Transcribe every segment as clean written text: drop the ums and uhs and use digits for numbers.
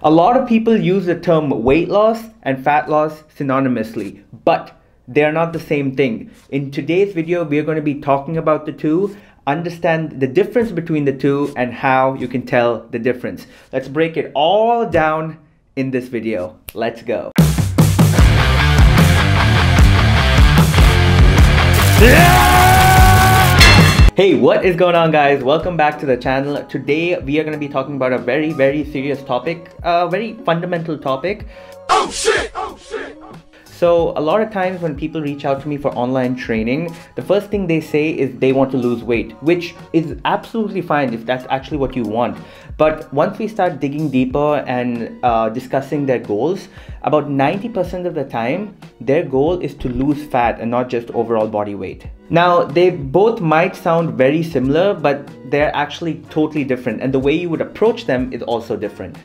A lot of people use the term weight loss and fat loss synonymously, but they're not the same thing. In today's video, we are going to be talking about the two, understand the difference between the two, and how you can tell the difference. Let's break it all down in this video. Let's go. Hey, what is going on, guys? Welcome back to the channel. Today we are going to be talking about a very serious topic, a very fundamental topic. Oh shit! Oh shit! So a lot of times when people reach out to me for online training, the first thing they say is they want to lose weight, which is absolutely fine if that's actually what you want. But once we start digging deeper and discussing their goals, about 90% of the time, their goal is to lose fat and not just overall body weight. Now, they both might sound very similar, but they're actually totally different, and the way you would approach them is also different.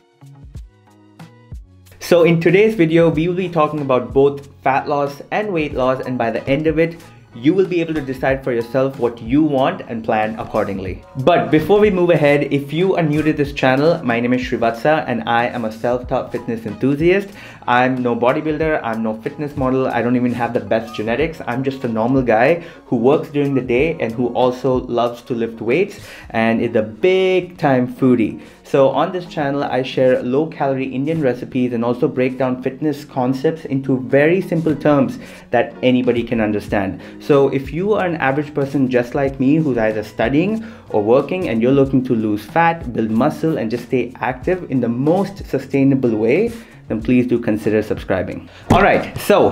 So in today's video, we will be talking about both fat loss and weight loss, and by the end of it, you will be able to decide for yourself what you want and plan accordingly. But before we move ahead, if you are new to this channel, my name is Srivatsa and I am a self-taught fitness enthusiast. I'm no bodybuilder, I'm no fitness model, I don't even have the best genetics. I'm just a normal guy who works during the day and who also loves to lift weights and is a big time foodie. So on this channel, I share low-calorie Indian recipes and also break down fitness concepts into very simple terms that anybody can understand. So if you are an average person just like me who's either studying or working and you're looking to lose fat, build muscle, and just stay active in the most sustainable way, then please do consider subscribing. Alright, so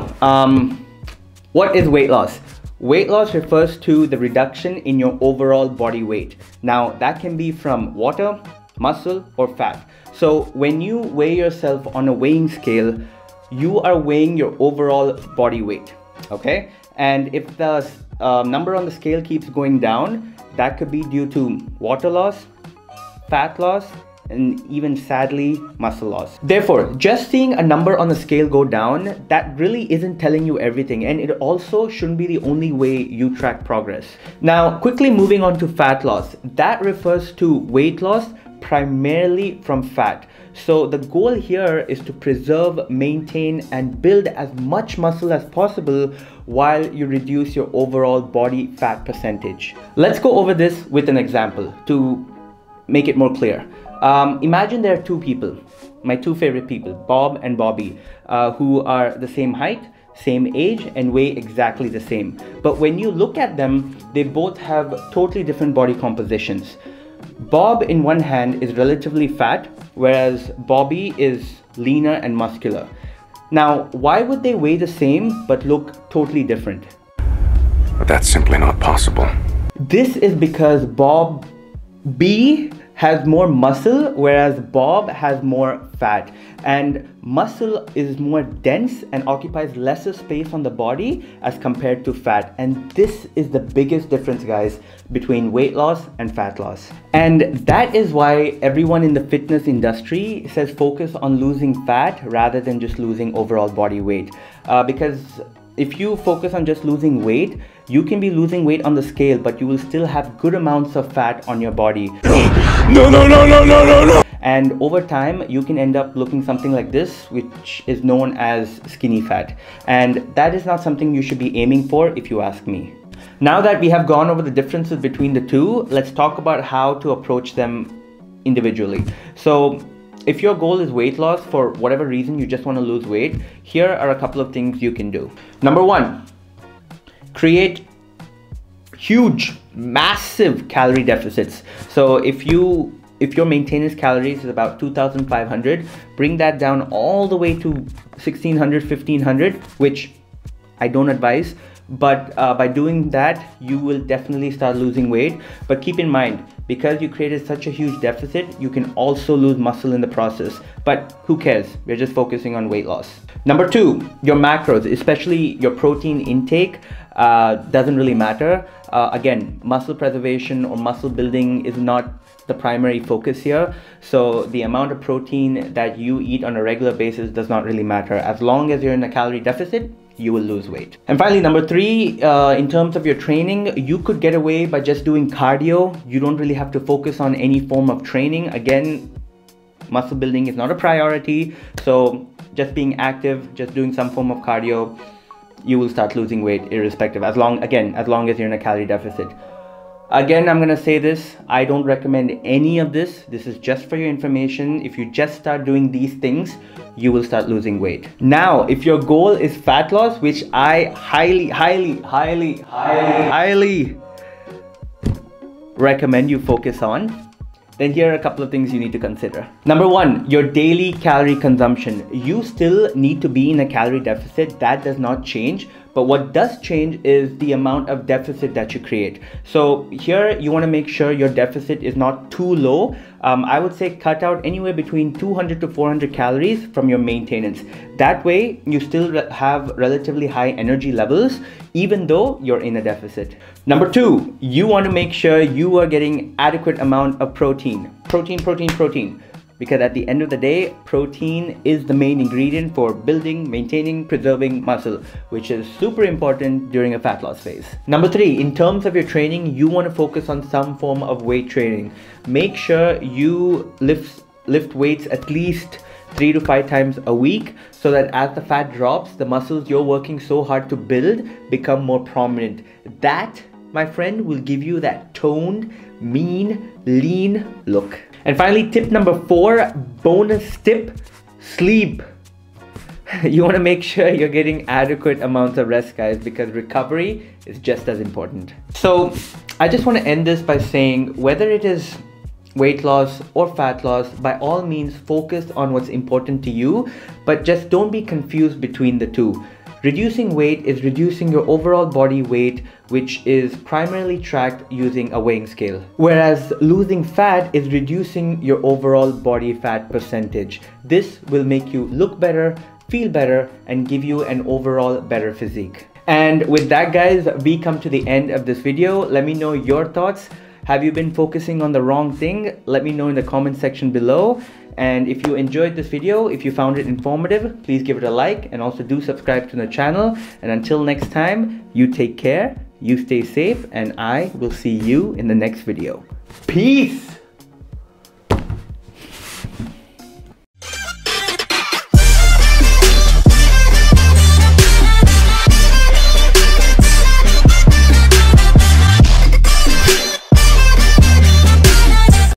what is weight loss? Weight loss refers to the reduction in your overall body weight. Now that can be from water, muscle, or fat. So when you weigh yourself on a weighing scale, you are weighing your overall body weight, okay? And if the number on the scale keeps going down, that could be due to water loss, fat loss, and even sadly, muscle loss. Therefore, just seeing a number on the scale go down, that really isn't telling you everything, and it also shouldn't be the only way you track progress. Now, quickly moving on to fat loss. That refers to weight loss primarily from fat. So the goal here is to preserve, maintain, and build as much muscle as possible while you reduce your overall body fat percentage. Let's go over this with an example to make it more clear. Imagine there are two people, my two favorite people, Bob and Bobby, who are the same height, same age, and weigh exactly the same. But when you look at them, they both have totally different body compositions. Bob in one hand is relatively fat, whereas Bobby is leaner and muscular. Now, why would they weigh the same but look totally different? But that's simply not possible. This is because B has more muscle, whereas Bob has more fat. And muscle is more dense and occupies lesser space on the body as compared to fat. And this is the biggest difference, guys, between weight loss and fat loss. And that is why everyone in the fitness industry says focus on losing fat rather than just losing overall body weight. Because if you focus on just losing weight, you can be losing weight on the scale, but you will still have good amounts of fat on your body. No. And over time, you can end up looking something like this, which is known as skinny fat. And that is not something you should be aiming for, if you ask me. Now that we have gone over the differences between the two, let's talk about how to approach them individually. So if your goal is weight loss, for whatever reason you just want to lose weight, here are a couple of things you can do. Number one, create huge, massive calorie deficits. So if your maintenance calories is about 2,500, bring that down all the way to 1,600, 1,500, which I don't advise. But by doing that, you will definitely start losing weight. But keep in mind, because you created such a huge deficit, you can also lose muscle in the process. But who cares? We're just focusing on weight loss. Number two, your macros, especially your protein intake, doesn't really matter. Again, muscle preservation or muscle building is not the primary focus here. So the amount of protein that you eat on a regular basis does not really matter. As long as you're in a calorie deficit, you will lose weight. And finally, number three, in terms of your training, you could get away by just doing cardio. You don't really have to focus on any form of training. Again, muscle building is not a priority. So just being active, just doing some form of cardio, you will start losing weight irrespective, as long as you're in a calorie deficit. Again, I'm gonna say this, I don't recommend any of this. This is just for your information. If you just start doing these things, you will start losing weight. Now, if your goal is fat loss, which I highly recommend you focus on, then here are a couple of things you need to consider. Number one, your daily calorie consumption. You still need to be in a calorie deficit. That does not change. But what does change is the amount of deficit that you create. So here you want to make sure your deficit is not too low. I would say cut out anywhere between 200 to 400 calories from your maintenance. That way you still have relatively high energy levels even though you're in a deficit. Number two, you want to make sure you are getting adequate amount of protein. Protein. Because at the end of the day, protein is the main ingredient for building, maintaining, preserving muscle, which is super important during a fat loss phase. Number three, in terms of your training, you want to focus on some form of weight training. Make sure you lift weights at least 3 to 5 times a week, so that as the fat drops, the muscles you're working so hard to build become more prominent. That, my friend, will give you that toned, mean, lean look. And finally, tip number 4, bonus tip, sleep. You want to make sure you're getting adequate amounts of rest, guys, because recovery is just as important. So I just want to end this by saying, whether it is weight loss or fat loss, by all means focus on what's important to you, but just don't be confused between the two. Reducing weight is reducing your overall body weight, which is primarily tracked using a weighing scale. Whereas losing fat is reducing your overall body fat percentage. This will make you look better, feel better, and give you an overall better physique. And with that, guys, we come to the end of this video. Let me know your thoughts. Have you been focusing on the wrong thing? Let me know in the comment section below. And if you enjoyed this video, if you found it informative, please give it a like, and also do subscribe to the channel. And until next time, you take care, you stay safe, and I will see you in the next video. Peace!